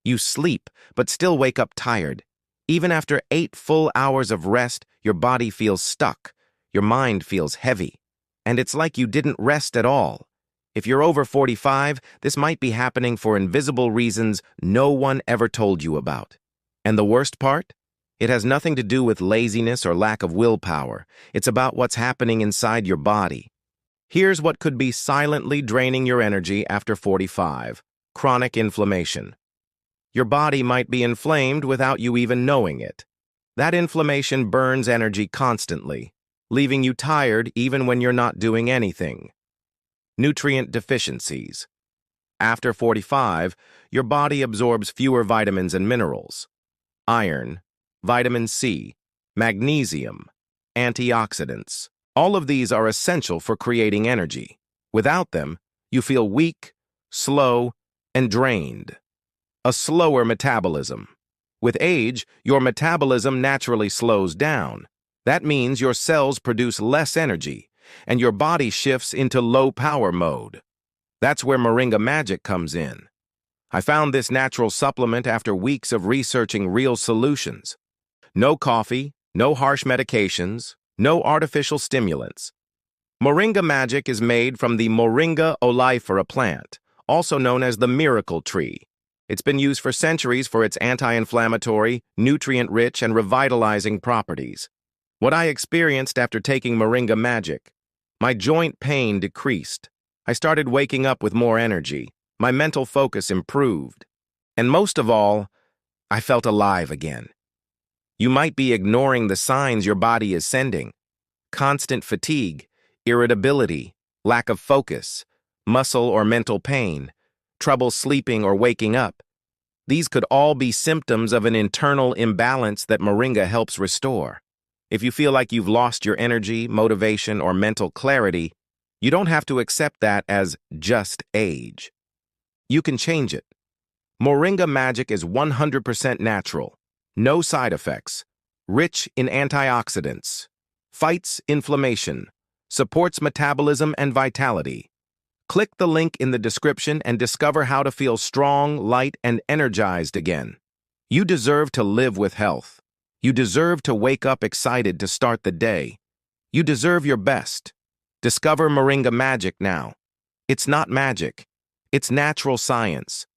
You sleep, but still wake up tired. Even after 8 full hours of rest, your body feels stuck. Your mind feels heavy. And it's like you didn't rest at all. If you're over 45, this might be happening for invisible reasons no one ever told you about. And the worst part? It has nothing to do with laziness or lack of willpower. It's about what's happening inside your body. Here's what could be silently draining your energy after 45. Chronic inflammation. Your body might be inflamed without you even knowing it. That inflammation burns energy constantly, leaving you tired even when you're not doing anything. Nutrient deficiencies. After 45, your body absorbs fewer vitamins and minerals. Iron, vitamin C, magnesium, antioxidants. All of these are essential for creating energy. Without them, you feel weak, slow, and drained. A slower metabolism. With age, your metabolism naturally slows down. That means your cells produce less energy, and your body shifts into low-power mode. That's where Moringa Magic comes in. I found this natural supplement after weeks of researching real solutions. No coffee, no harsh medications, no artificial stimulants. Moringa Magic is made from the Moringa Oleifera plant, also known as the miracle tree. It's been used for centuries for its anti-inflammatory, nutrient-rich, and revitalizing properties. What I experienced after taking Moringa Magic: my joint pain decreased. I started waking up with more energy. My mental focus improved. And most of all, I felt alive again. You might be ignoring the signs your body is sending. Constant fatigue, irritability, lack of focus, muscle or mental pain, trouble sleeping or waking up. These could all be symptoms of an internal imbalance that Moringa helps restore. If you feel like you've lost your energy, motivation, or mental clarity, you don't have to accept that as just age. You can change it. Moringa Magic is 100% natural, no side effects, rich in antioxidants, fights inflammation, supports metabolism and vitality. Click the link in the description and discover how to feel strong, light, and energized again. You deserve to live with health. You deserve to wake up excited to start the day. You deserve your best. Discover Moringa Magic now. It's not magic. It's natural science.